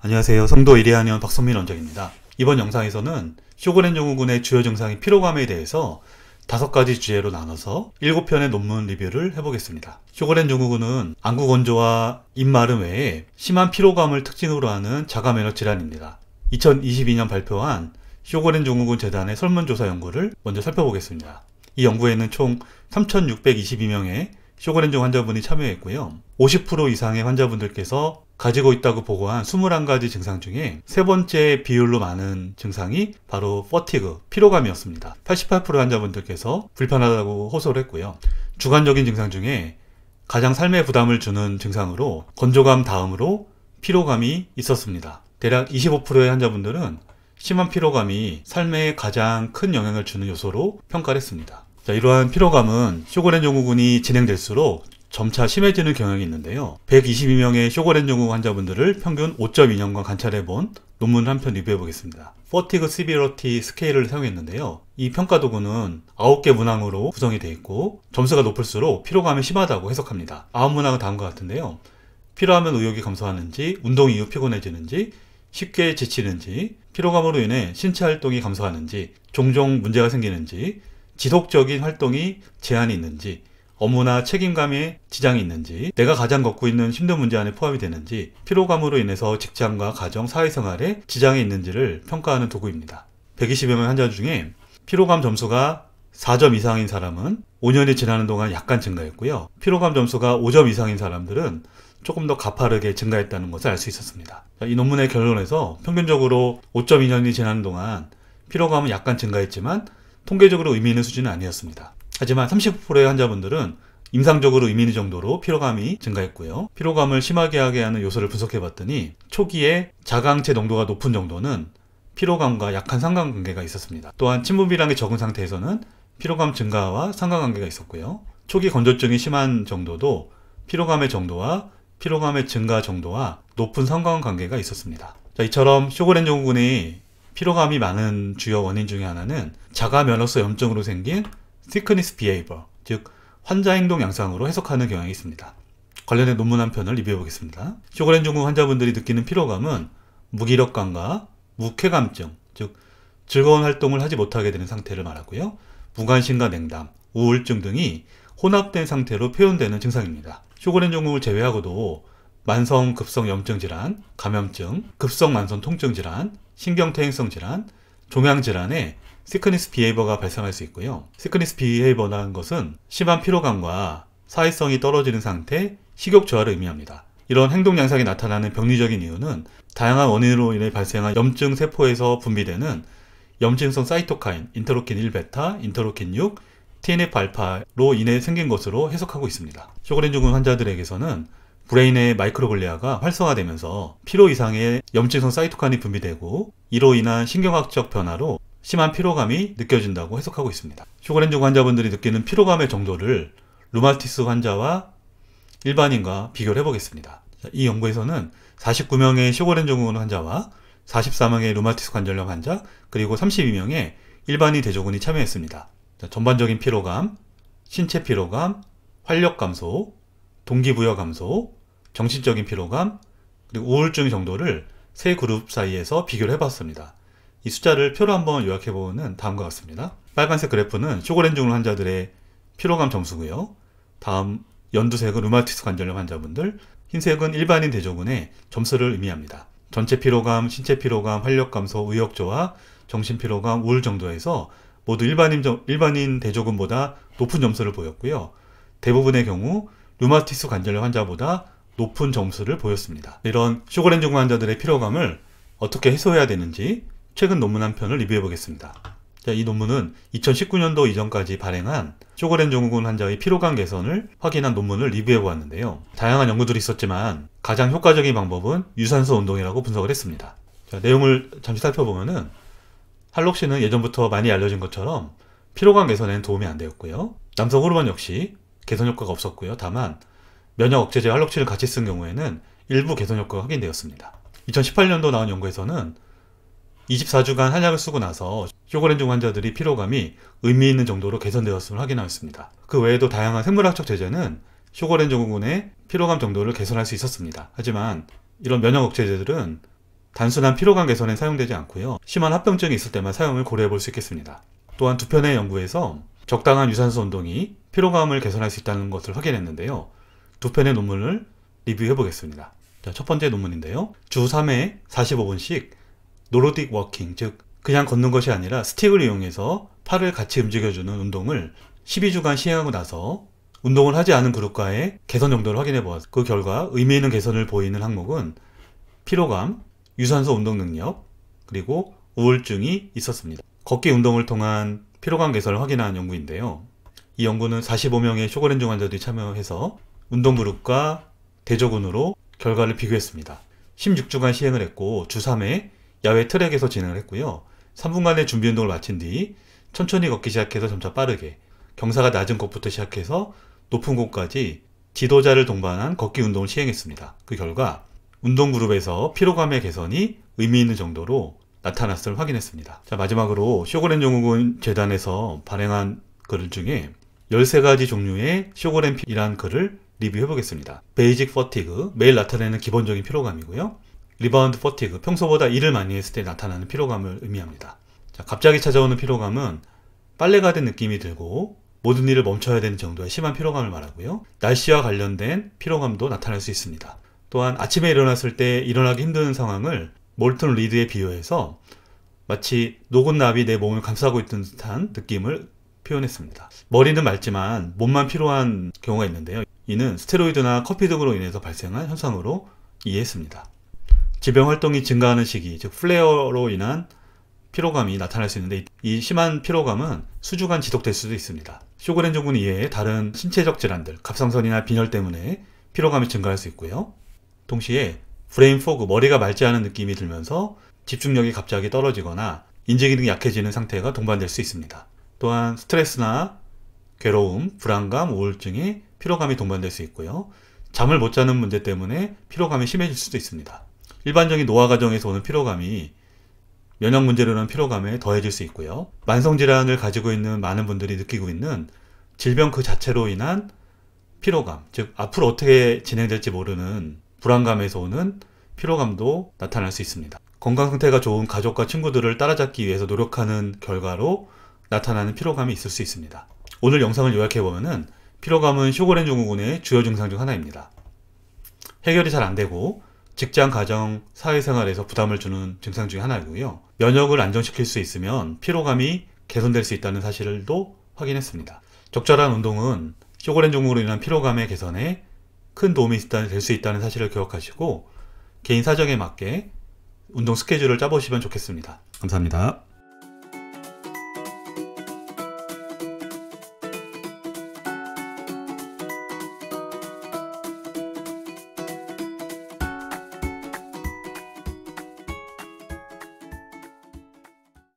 안녕하세요. 성도 이리하니언 박성민 원장입니다. 이번 영상에서는 쇼그렌 증후군의 주요 증상인 피로감에 대해서 5가지 주제로 나눠서 7편의 논문 리뷰를 해보겠습니다. 쇼그렌 증후군은 안구 건조와 입마름 외에 심한 피로감을 특징으로 하는 자가 면역 질환입니다. 2022년 발표한 쇼그렌 증후군 재단의 설문조사 연구를 먼저 살펴보겠습니다. 이 연구에는 총 3,622명의 쇼그렌 증 환자분이 참여했고요. 50% 이상의 환자분들께서 가지고 있다고 보고한 21가지 증상 중에 세 번째 비율로 많은 증상이 바로 퍼티그, 피로감이었습니다. 88% 환자분들께서 불편하다고 호소를 했고요. 주관적인 증상 중에 가장 삶에 부담을 주는 증상으로 건조감 다음으로 피로감이 있었습니다. 대략 25%의 환자분들은 심한 피로감이 삶에 가장 큰 영향을 주는 요소로 평가를 했습니다. 이러한 피로감은 쇼그렌 증후군이 진행될수록 점차 심해지는 경향이 있는데요. 122명의 쇼그렌 증후군 환자분들을 평균 5.2년간 관찰해본 논문을 한 편 리뷰해 보겠습니다. Fatigue Severity 스케일을 사용했는데요. 이 평가 도구는 9개 문항으로 구성이 되어 있고 점수가 높을수록 피로감이 심하다고 해석합니다. 9문항은 다음과 같은데요. 피로하면 의욕이 감소하는지, 운동 이후 피곤해지는지, 쉽게 지치는지, 피로감으로 인해 신체 활동이 감소하는지, 종종 문제가 생기는지, 지속적인 활동이 제한이 있는지, 업무나 책임감에 지장이 있는지, 내가 가장 겪고 있는 힘든 문제 안에 포함이 되는지, 피로감으로 인해서 직장과 가정, 사회생활에 지장이 있는지를 평가하는 도구입니다. 120여 명 환자 중에 피로감 점수가 4점 이상인 사람은 5년이 지나는 동안 약간 증가했고요. 피로감 점수가 5점 이상인 사람들은 조금 더 가파르게 증가했다는 것을 알 수 있었습니다. 이 논문의 결론에서 평균적으로 5.2년이 지나는 동안 피로감은 약간 증가했지만 통계적으로 의미 있는 수준은 아니었습니다. 하지만 30%의 환자분들은 임상적으로 의미 있는 정도로 피로감이 증가했고요. 피로감을 심하게 하게 하는 요소를 분석해 봤더니 초기에 자가항체 농도가 높은 정도는 피로감과 약한 상관관계가 있었습니다. 또한 침묵이랑이 적은 상태에서는 피로감 증가와 상관관계가 있었고요. 초기 건조증이 심한 정도도 피로감의 정도와 피로감의 증가 정도와 높은 상관관계가 있었습니다. 이처럼 쇼그렌 증후군의 피로감이 많은 주요 원인 중에 하나는 자가 면역소 염증으로 생긴 Sickness Behavior, 즉 환자 행동 양상으로 해석하는 경향이 있습니다. 관련된 논문 한 편을 리뷰해 보겠습니다. 쇼그렌 증후군 환자분들이 느끼는 피로감은 무기력감과 무쾌감증, 즉 즐거운 활동을 하지 못하게 되는 상태를 말하고요. 무관심과 냉담, 우울증 등이 혼합된 상태로 표현되는 증상입니다. 쇼그렌 증후군을 제외하고도 만성 급성 염증 질환, 감염증, 급성 만성 통증 질환, 신경퇴행성 질환, 종양 질환에 시크니스 비헤이버가 발생할 수 있고요. 시크니스 비헤이버라는 것은 심한 피로감과 사회성이 떨어지는 상태, 식욕 저하를 의미합니다. 이런 행동 양상이 나타나는 병리적인 이유는 다양한 원인으로 인해 발생한 염증 세포에서 분비되는 염증성 사이토카인, 인터로킨 1베타, 인터로킨 6, TNF-알파로 인해 생긴 것으로 해석하고 있습니다. 쇼그렌 증후군 환자들에게서는 브레인의 마이크로글리아가 활성화되면서 필요 이상의 염증성 사이토카인이 분비되고 이로 인한 신경학적 변화로 심한 피로감이 느껴진다고 해석하고 있습니다. 쇼그렌 증후군 환자분들이 느끼는 피로감의 정도를 루마티스 환자와 일반인과 비교를 해보겠습니다. 이 연구에서는 49명의 쇼그렌 증후군 환자와 44명의 루마티스 관절염 환자 그리고 32명의 일반인 대조군이 참여했습니다. 전반적인 피로감, 신체 피로감, 활력 감소, 동기부여 감소, 정신적인 피로감, 그리고 우울증 정도를 세 그룹 사이에서 비교를 해봤습니다. 이 숫자를 표로 한번 요약해보면 다음과 같습니다. 빨간색 그래프는 쇼그렌 증후군 환자들의 피로감 점수고요. 다음 연두색은 루마티스 관절염 환자분들, 흰색은 일반인 대조군의 점수를 의미합니다. 전체 피로감, 신체 피로감, 활력 감소, 의욕 저하, 정신 피로감, 우울 정도에서 모두 일반인 대조군보다 높은 점수를 보였고요. 대부분의 경우 루마티스 관절염 환자보다 높은 점수를 보였습니다. 이런 쇼그렌 증후군 환자들의 피로감을 어떻게 해소해야 되는지 최근 논문 한 편을 리뷰해 보겠습니다. 이 논문은 2019년도 이전까지 발행한 쇼그렌 증후군 환자의 피로감 개선을 확인한 논문을 리뷰해 보았는데요. 다양한 연구들이 있었지만 가장 효과적인 방법은 유산소 운동이라고 분석을 했습니다. 내용을 잠시 살펴보면은 할록시는 예전부터 많이 알려진 것처럼 피로감 개선에는 도움이 안 되었고요. 남성 호르몬 역시 개선 효과가 없었고요. 다만 면역 억제제 할록시를 같이 쓴 경우에는 일부 개선 효과가 확인되었습니다. 2018년도 나온 연구에서는 24주간 한약을 쓰고 나서 쇼그렌 증후군 환자들이 피로감이 의미 있는 정도로 개선되었음을 확인하였습니다. 그 외에도 다양한 생물학적 제제는 쇼그렌 증후군의 피로감 정도를 개선할 수 있었습니다. 하지만 이런 면역 억제제들은 단순한 피로감 개선에 사용되지 않고요. 심한 합병증이 있을 때만 사용을 고려해 볼 수 있겠습니다. 또한 두 편의 연구에서 적당한 유산소 운동이 피로감을 개선할 수 있다는 것을 확인했는데요. 두 편의 논문을 리뷰해 보겠습니다. 자, 첫 번째 논문인데요. 주 3회 45분씩 노르딕 워킹, 즉 그냥 걷는 것이 아니라 스틱을 이용해서 팔을 같이 움직여주는 운동을 12주간 시행하고 나서 운동을 하지 않은 그룹과의 개선 정도를 확인해 보았습니다. 그 결과 의미 있는 개선을 보이는 항목은 피로감, 유산소 운동 능력, 그리고 우울증이 있었습니다. 걷기 운동을 통한 피로감 개선을 확인한 연구인데요. 이 연구는 45명의 쇼그렌증 환자들이 참여해서 운동 그룹과 대조군으로 결과를 비교했습니다. 16주간 시행을 했고 주 3회 야외 트랙에서 진행을 했고요. 3분간의 준비 운동을 마친 뒤 천천히 걷기 시작해서 점차 빠르게, 경사가 낮은 곳부터 시작해서 높은 곳까지 지도자를 동반한 걷기 운동을 시행했습니다. 그 결과 운동 그룹에서 피로감의 개선이 의미 있는 정도로 나타났음을 확인했습니다. 자, 마지막으로 쇼그렌 증후군 재단에서 발행한 글 중에 13가지 종류의 쇼그렌이란 글을 리뷰해 보겠습니다. 베이직 퍼티그, 매일 나타내는 기본적인 피로감이고요. 리바운드 퍼티그, 평소보다 일을 많이 했을 때 나타나는 피로감을 의미합니다. 자, 갑자기 찾아오는 피로감은 빨래가 된 느낌이 들고 모든 일을 멈춰야 되는 정도의 심한 피로감을 말하고요. 날씨와 관련된 피로감도 나타날 수 있습니다. 또한 아침에 일어났을 때 일어나기 힘든 상황을 몰튼 리드에 비유해서 마치 녹은 납이 내 몸을 감싸고 있는 듯한 느낌을 표현했습니다. 머리는 맑지만 몸만 피로한 경우가 있는데요. 이는 스테로이드나 커피 등으로 인해서 발생한 현상으로 이해했습니다. 지병 활동이 증가하는 시기, 즉 플레어로 인한 피로감이 나타날 수 있는데 이 심한 피로감은 수주간 지속될 수도 있습니다. 쇼그렌 증후군 이외에 다른 신체적 질환들, 갑상선이나 빈혈 때문에 피로감이 증가할 수 있고요. 동시에 브레인 포그, 머리가 맑지 않은 느낌이 들면서 집중력이 갑자기 떨어지거나 인지기능이 약해지는 상태가 동반될 수 있습니다. 또한 스트레스나 괴로움, 불안감, 우울증에 피로감이 동반될 수 있고요. 잠을 못 자는 문제 때문에 피로감이 심해질 수도 있습니다. 일반적인 노화 과정에서 오는 피로감이 면역 문제로 인한 피로감에 더해질 수 있고요. 만성질환을 가지고 있는 많은 분들이 느끼고 있는 질병 그 자체로 인한 피로감, 즉 앞으로 어떻게 진행될지 모르는 불안감에서 오는 피로감도 나타날 수 있습니다. 건강 상태가 좋은 가족과 친구들을 따라잡기 위해서 노력하는 결과로 나타나는 피로감이 있을 수 있습니다. 오늘 영상을 요약해보면 피로감은 쇼그렌 증후군의 주요 증상 중 하나입니다. 해결이 잘 안되고 직장, 가정, 사회생활에서 부담을 주는 증상 중에 하나이고요. 면역을 안정시킬 수 있으면 피로감이 개선될 수 있다는 사실도 확인했습니다. 적절한 운동은 쇼그렌 증후군으로 인한 피로감의 개선에 큰 도움이 될 수 있다는 사실을 기억하시고 개인 사정에 맞게 운동 스케줄을 짜보시면 좋겠습니다. 감사합니다.